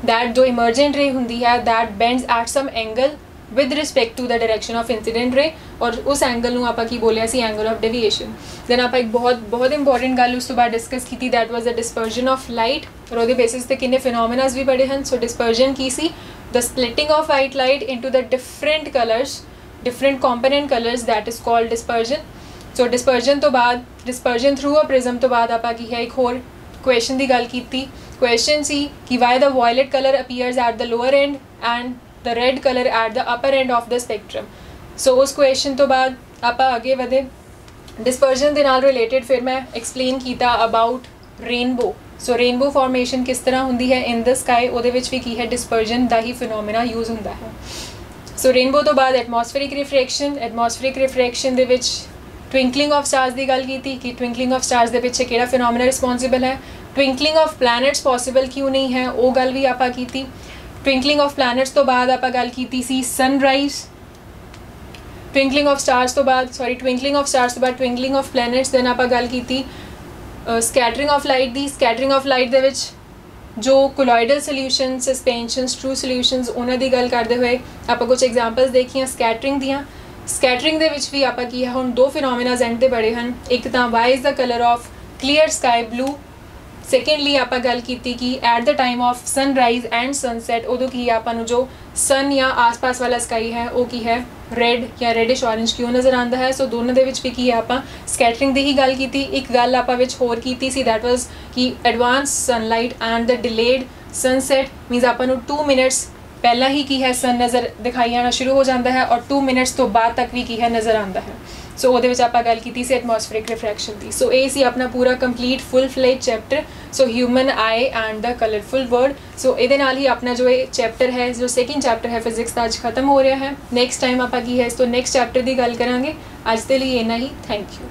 ਦੈਟ ਜੋ ਇਮਰਜੈਂਟ ਰੇ ਹੁੰਦੀ ਹੈ that bends at some angle with respect to the direction of incident ray, ਔਰ ਉਸ ਐਂਗਲ ਨੂੰ ਆਪਾਂ ਕੀ ਬੋਲਿਆ ਸੀ ਐਂਗਲ ਆਫ ਡੇਵੀਏਸ਼ਨ। ਦੈਨ ਆਪਾਂ ਇੱਕ ਬਹੁਤ ਇੰਪੋਰਟੈਂਟ ਗੱਲ ਉਸ ਤੋਂ ਬਾਅਦ ਡਿਸਕਸ ਕੀਤੀ, that was the dispersion of light, ਔਰ ਉਹਦੇ ਬੇਸਿਸ ਤੇ ਕਿੰਨੇ ਫਿਨੋਮੀਨਾਸ ਵੀ ਪੜ੍ਹੇ ਹਨ। ਸੋ ਡਿਸਪਰਜਨ ਕੀ ਸੀ, the splitting of white light into the different colours, different component colours, that is called dispersion. So dispersion ਤੋਂ ਬਾਅਦ ਡਿਸਪਰਜਨ ਥਰੂ ਅ ਪ੍ਰਿਜ਼ਮ ਤੋਂ ਬਾਅਦ ਆਪਾਂ ਕੀ ਹੈ ਇੱਕ ਹੋਰ ਕੁਐਸਚਨ ਦੀ ਗੱਲ ਕੀਤੀ। ਕੁਐਸਚਨ ਸੀ ਕਿ why the violet colour appears at the lower end and the red colour at the upper end of the spectrum. So ਉਸ ਕੁਐਸਚਨ ਤੋਂ ਬਾਅਦ ਆਪਾਂ ਅੱਗੇ ਵਧੇ ਡਿਸਪਰਜਨ ਦੇ ਨਾਲ ਰਿਲੇਟਡ, ਫਿਰ ਮੈਂ ਐਕਸਪਲੇਨ ਕੀਤਾ about rainbow. So rainbow formation ਕਿਸ ਤਰ੍ਹਾਂ ਹੁੰਦੀ ਹੈ ਇਨ ਦ ਸਕਾਈ, ਉਹਦੇ ਵਿੱਚ ਵੀ ਕੀ ਹੈ ਡਿਸਪਰਜਨ ਦਾ ਹੀ ਫਿਨੋਮੀਨਾ ਯੂਜ਼ ਹੁੰਦਾ ਹੈ। ਸੋ ਰੇਨਬੋ ਤੋਂ ਬਾਅਦ ਐਟਮੋਸਫੇਰਿਕ ਰਿਫਰੈਕਸ਼ਨ ਦੇ ਵਿੱਚ ਟਵਿੰਕਲਿੰਗ ਆਫ ਸਟਾਰਸ ਦੀ ਗੱਲ ਕੀਤੀ ਕਿ ਟਵਿੰਕਲਿੰਗ ਆਫ ਸਟਾਰਸ ਦੇ ਪਿੱਛੇ ਕਿਹੜਾ ਫਿਨੋਮੀਨਾ ਰਿਸਪੌਂਸਿਬਲ ਹੈ। ਟਵਿੰਕਲਿੰਗ ਆਫ ਪਲੈਨਟਸ ਪੋਸੀਬਲ ਕਿਉਂ ਨਹੀਂ ਹੈ ਉਹ ਗੱਲ ਵੀ ਆਪਾਂ ਕੀਤੀ। ਟਵਿੰਕਲਿੰਗ ਆਫ ਪਲੈਨਟਸ ਤੋਂ ਬਾਅਦ ਆਪਾਂ ਗੱਲ ਕੀਤੀ ਸੀ ਸਨਰਾਈਜ਼। ਟਵਿੰਕਲਿੰਗ ਆਫ ਸਟਾਰਸ ਤੋਂ ਬਾਅਦ ਟਵਿੰਕਲਿੰਗ ਆਫ ਪਲੈਨਟਸ। ਦੈਨ ਆਪਾਂ ਗੱਲ ਕੀਤੀ scattering of light the. Scattering of light ਦੇ ਵਿੱਚ ਜੋ ਕੋਲੋਇਡਲ ਸੋਲਿਊਸ਼ਨ, ਸਸਪੈਂਸ਼ਨਸ, ਟਰੂ ਸੋਲਿਊਸ਼ਨਸ, ਉਹਨਾਂ ਦੀ ਗੱਲ ਕਰਦੇ ਹੋਏ ਆਪਾਂ ਕੁਝ ਐਗਜ਼ਾਮਪਲਸ ਦੇਖੀਆਂ ਸਕੈਟਰਿੰਗ ਦੀਆਂ। ਸਕੈਟਰਿੰਗ ਦੇ ਵਿੱਚ ਵੀ ਆਪਾਂ ਕੀ ਹੈ ਹੁਣ ਦੋ ਫਿਨੋਮੀਨਾਸ ਐਂਡ 'ਤੇ ਪੜ੍ਹੇ ਹਨ, ਇੱਕ ਤਾਂ Y is the colour of clear sky blue. Secondly ਆਪਾਂ ਗੱਲ ਕੀਤੀ ਕਿ at the time of sunrise and sunset ਉਦੋਂ ਕੀ ਆਪਾਂ ਨੂੰ ਜੋ ਸਨ ਜਾਂ ਆਸ-ਪਾਸ ਵਾਲਾ ਸਕਾਈ ਹੈ ਉਹ ਕੀ ਹੈ ਰੈਡ ਜਾਂ ਰੈਡਿਸ਼ ਔਰੇਂਜ ਕਿਉਂ ਨਜ਼ਰ ਆਉਂਦਾ ਹੈ। ਸੋ ਦੋਨਾਂ ਦੇ ਵਿੱਚ ਵੀ ਕੀ ਹੈ ਆਪਾਂ ਸਕੈਟਰਿੰਗ ਦੀ ਹੀ ਗੱਲ ਕੀਤੀ। ਇੱਕ ਗੱਲ ਆਪਾਂ ਵਿੱਚ ਹੋਰ ਕੀਤੀ ਸੀ, ਦੈਟ ਵਾਜ਼ ਕਿ advance sunlight and the delayed sunset means ਆਪਾਂ ਨੂੰ 2 ਮਿੰਟਸ ਪਹਿਲਾਂ ਹੀ ਕੀ ਹੈ ਸਨ ਨਜ਼ਰ ਦਿਖਾਈ ਆਉਣਾ ਸ਼ੁਰੂ ਹੋ ਜਾਂਦਾ ਹੈ ਔਰ 2 ਮਿੰਟਸ ਤੋਂ ਬਾਅਦ ਤੱਕ ਵੀ ਕੀ ਹੈ ਨਜ਼ਰ ਆਉਂਦਾ ਹੈ। ਸੋ ਉਹਦੇ ਵਿੱਚ ਆਪਾਂ ਗੱਲ ਕੀਤੀ ਸੀ ਐਟਮੋਸਫੇਰਿਕ ਰਿਫਰੈਕਸ਼ਨ ਦੀ। ਸੋ ਇਹ ਸੀ ਆਪਣਾ ਪੂਰਾ complete full fledge chapter, so human eye and the colourful world. So ਇਹਦੇ ਨਾਲ ਹੀ ਆਪਣਾ ਜੋ ਇਹ ਚੈਪਟਰ ਹੈ, ਜੋ ਸੈਕਿੰਡ ਚੈਪਟਰ ਹੈ ਫਿਜ਼ਿਕਸ ਦਾ, ਅੱਜ ਖਤਮ ਹੋ ਰਿਹਾ ਹੈ। ਨੈਕਸਟ ਟਾਈਮ ਆਪਾਂ ਕੀ ਹੈ ਇਸ ਤੋਂ ਨੈਕਸਟ ਚੈਪਟਰ ਦੀ ਗੱਲ ਕਰਾਂਗੇ। ਅੱਜ ਦੇ ਲਈ ਇੰਨਾ ਹੀ, ਥੈਂਕ ਯੂ।